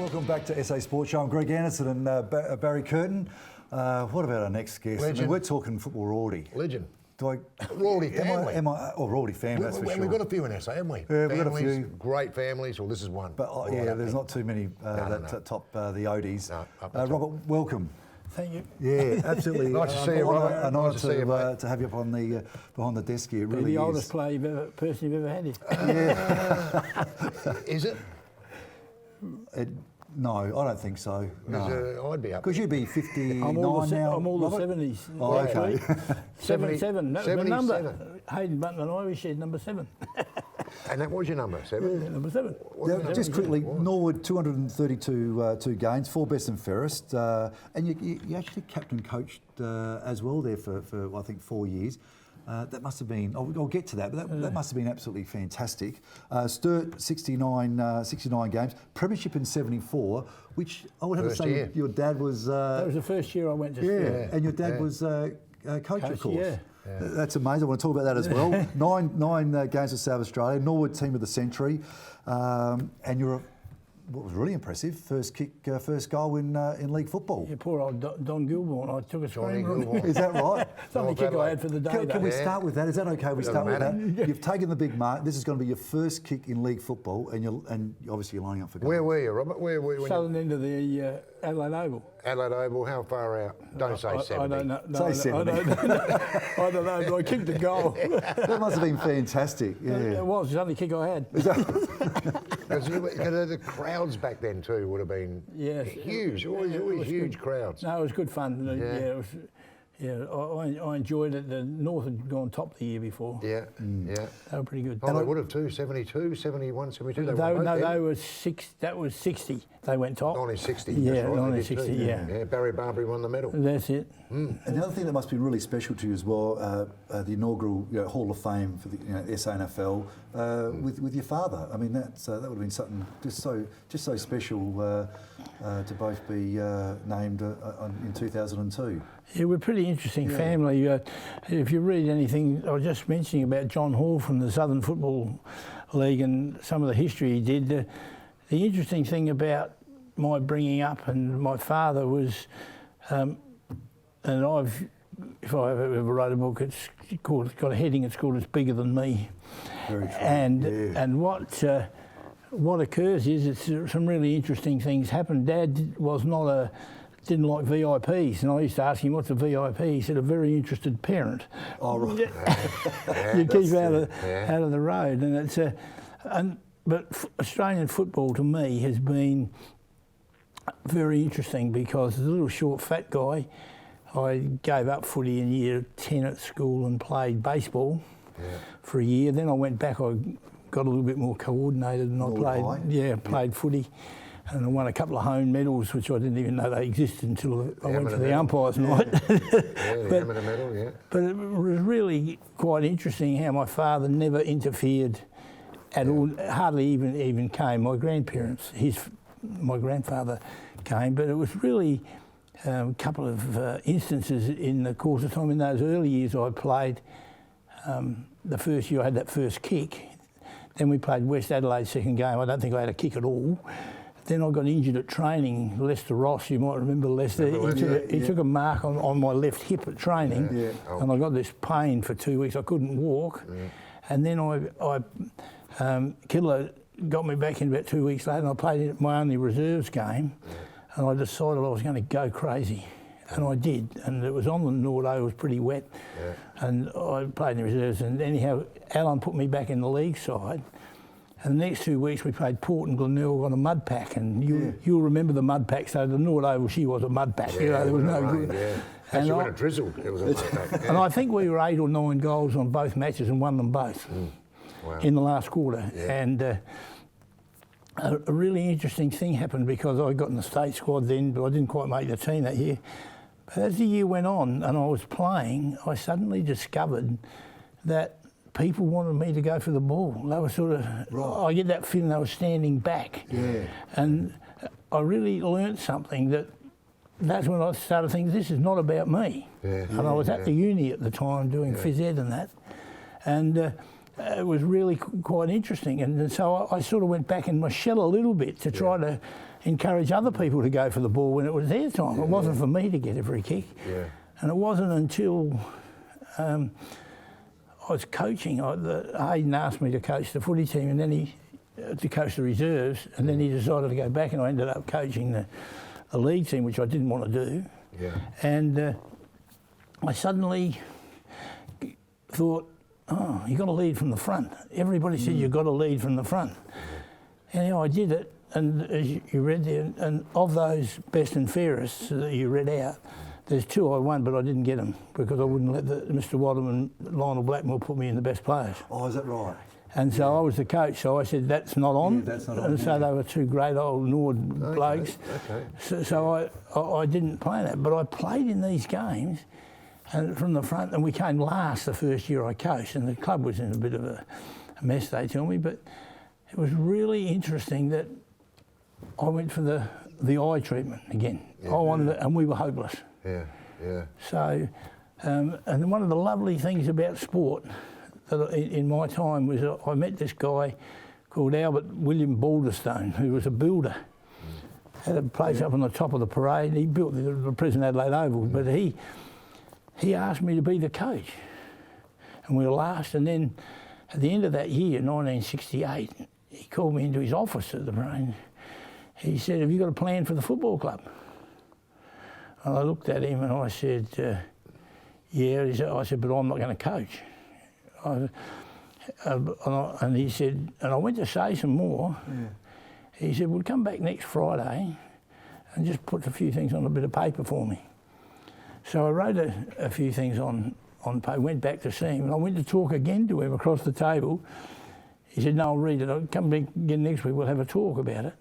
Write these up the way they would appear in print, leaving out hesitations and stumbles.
Welcome back to SA Sports Show. I'm Greg Anderson and Barry Curtin. What about our next guest? Legend. I mean, we're talking football royalty. Legend. Do Royalty family. Royalty family, that's for sure. We've got a few in SA, haven't we? Yeah, we've got a few. Great families. Well, this is one. But there's not too many that top the Oateys. No, Robert, welcome. Thank you. Yeah, absolutely. Nice to see you, Robert. An honour Nice to see you, mate. to have you up on the behind the desk here. It really the is. oldest person you've ever had here. Is it? No, I don't think so. No. I'd be up. Because you'd be 59 I'm all the Robert? 70s. Oh, okay. 77. That was my number. 77. Hayden Button and I, we shared number 7. And that was your number, 7? Yeah, number 7. Now, just quickly, Norwood, 232 games, 4 best and fairest, and you actually captain coached as well there for I think 4 years. That must have been, I'll get to that, but that must have been absolutely fantastic. Sturt, 69 games, premiership in 74, which I would have to say year. Your dad was... that was the first year I went to yeah, and your dad was coach, of course. Yeah. That's amazing. I want to talk about that as well. nine games for South Australia, Norwood team of the century, and you're what was really impressive, first goal in league football. Yeah, poor old Don Gilmore. I took a screamer. Is that right? It's the only kick I had for the day. Can we start with that? Is that okay? We start with that. You've taken the big mark. This is going to be your first kick in league football, and obviously you're lining up for goals. Where were you, Robert? Where were you? Southern end of the Adelaide Oval. Adelaide Oval, how far out? Don't say 70. I don't know. Say 70. I don't know, but I kicked the goal. That must have been fantastic. Yeah. It was the only kick I had. The crowds back then too would have been huge. Always huge crowds. No, it was good fun. It was. Yeah, I enjoyed it. The North had gone top the year before. Yeah. They were pretty good. Oh, they would have too. 72, 71, 72. They were 6. That was 60. They went top. 1960. Yeah, that's right, 1960. Yeah. Barry Barbary won the medal. That's it. And the other thing that must be really special to you as well, the inaugural Hall of Fame for the SANFL with your father. I mean, that would have been something just so special to both be named in 2002. Yeah, we're a pretty interesting family. If you read anything, I was just mentioning about John Hall from the Southern Football League and some of the history he did. The interesting thing about my bringing up and my father was, and if I ever wrote a book, it's got a heading. It's called "It's Bigger Than Me." Very true. And what occurs is it's some really interesting things happen. Dad was not didn't like VIPs, and I used to ask him, what's a VIP? He said, a very interested parent. Oh, right. You keep out of the road. And it's but Australian football to me has been very interesting because as a little short fat guy, I gave up footy in year 10 at school and played baseball for a year. Then I went back, I got a little bit more coordinated and I played footy. And I won a couple of home medals, which I didn't even know they existed until I went to the umpires' night. The amateur medal, But it was really quite interesting how my father never interfered at all, hardly even came. My grandparents, my grandfather came, but it was really a couple of instances in the course of time. In those early years I played, the first year I had that first kick. Then we played West Adelaide second game. I don't think I had a kick at all. Then I got injured at training. Lester Ross, you might remember Lester. He took a mark on my left hip at training, and I got this pain for 2 weeks. I couldn't walk, and then Kidler got me back in about 2 weeks later, and I played my only reserves game, and I decided I was going to go crazy, and I did. And it was on the Nordo. It was pretty wet, and I played in the reserves. And anyhow, Alan put me back in the league side. And the next 2 weeks we played Port and Glenelg on a mud pack, and you'll remember the mud pack. So the North Oval, she was a mud pack. There was no good. And when it drizzled, it was a mud pack. And I think we were 8 or 9 goals on both matches and won them both in the last quarter. And a really interesting thing happened because I got in the state squad then, but I didn't quite make the team that year. But as the year went on and I was playing, I suddenly discovered that people wanted me to go for the ball. They were sort of, I get that feeling they were standing back. And I really learnt something that's when I started thinking, this is not about me. And I was at the uni at the time doing phys ed and that. And it was really quite interesting. And so I sort of went back in my shell a little bit to try to encourage other people to go for the ball when it was their time. It wasn't for me to get every kick. Yeah. And it wasn't until I was coaching, Hayden asked me to coach the footy team, and then to coach the reserves, and then he decided to go back, and I ended up coaching the league team, which I didn't want to do. Yeah. And I suddenly thought, oh, you've got to lead from the front. Everybody said you've got to lead from the front. Anyhow, I did it, and as you read there, and of those best and fairest that you read out, there's 2 I won, but I didn't get them because I wouldn't let Mr. Wadham and Lionel Blackmore put me in the best players. Oh, is that right? And so I was the coach, so I said, that's not on. Yeah, that's not on. And so they were 2 great old Nord blokes. Okay. So I didn't play that, but I played in these games and from the front, and we came last the first year I coached, and the club was in a bit of a mess, they tell me, but it was really interesting that I went for the eye treatment again. Yeah. I wanted it, and we were hopeless. Yeah, yeah. So, and one of the lovely things about sport that in my time was I met this guy called Albert William Balderstone, who was a builder. Had a place up on the top of the parade. He built the present Adelaide Oval, but he asked me to be the coach. And we were last, and then at the end of that year, 1968, he called me into his office at the parade. He said, have you got a plan for the football club? And I looked at him and I said, yeah. I said, but I'm not going to coach. And he said, and I went to say some more. Yeah. He said, well, come back next Friday and just put a few things on a bit of paper for me. So I wrote a few things on paper, went back to see him, and I went to talk again to him across the table. He said, no, I'll read it. I'll come back again next week, we'll have a talk about it.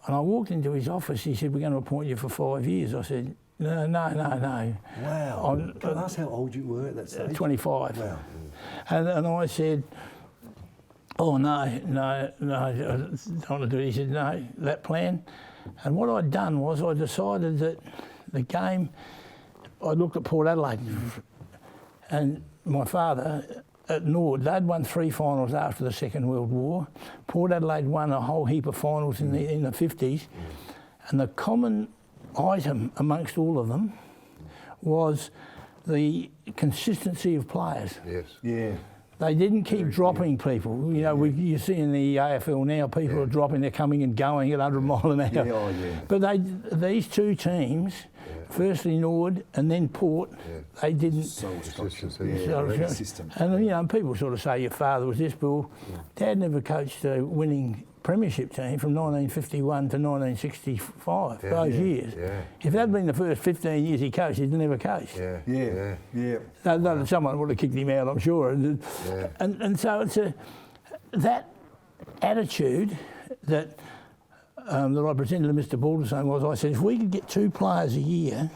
And I walked into his office. He said, we're going to appoint you for 5 years. I said, no. Wow. Can I ask how old you were at that stage? 25. Wow. And I said, oh, no, I don't want to do it. He said, no, that plan. And what I'd done was I decided that the game, I looked at Port Adelaide, and my father at Nord, they'd won 3 finals after the Second World War. Port Adelaide won a whole heap of finals in the 50s. And the common item amongst all of them was the consistency of players. Yes. Yeah. They didn't keep dropping people. You know, you see in the AFL now, people are dropping, they're coming and going at 100 mile an hour. Yeah, oh, yeah. But these 2 teams, firstly Nord and then Port, they didn't. System. And you know, people sort of say your father was this, but Dad never coached a winning premiership team from 1951 to 1965, those years. Yeah. If that'd been the first 15 years he coached, he'd never coached. Yeah. Someone would have kicked him out, I'm sure. And so it's that attitude that I presented to Mr. Balderstone was, I said, if we could get 2 players a year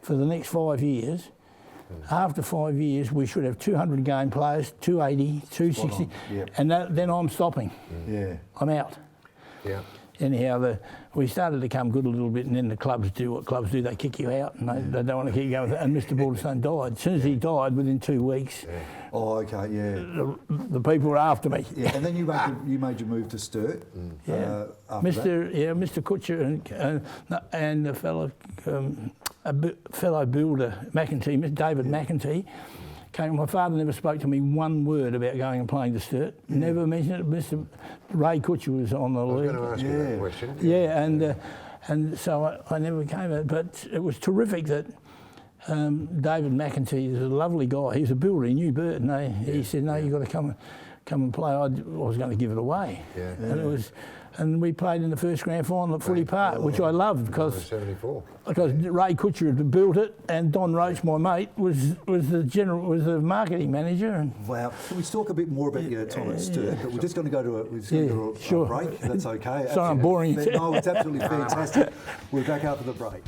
for the next 5 years, after 5 years we should have 200 game players, 280, 260, and then I'm stopping. Yeah. I'm out. Yeah. Anyhow, we started to come good a little bit, and then the clubs do what clubs do, they kick you out, and they don't want to keep going with it. And Mr. Balderstone died. As soon as he died, within 2 weeks, Oh, okay, yeah. the people were after me. Yeah, and then you made your move to Sturt. After Mr. Kutcher and the fellow builder McEntee, Mr. David McEntee, came. My father never spoke to me one word about going and playing to Sturt. Never mentioned it. Mr. Ray Kutcher was on the league. I was going to ask you that question. And so I never came. But it was terrific that David McEntee is a lovely guy. He's a builder. He knew Burton. He said, no, you've got to come and play. I was going to give it away. Yeah. And we played in the first grand final at Footy Park, which I loved because Ray Kutcher had built it, and Don Roach, my mate, was the marketing manager. And wow. Can we talk a bit more about your time at Sturt? But we're just going to go to a break. That's okay. Sorry, I'm boring you. No, it's absolutely fantastic. We're back after the break.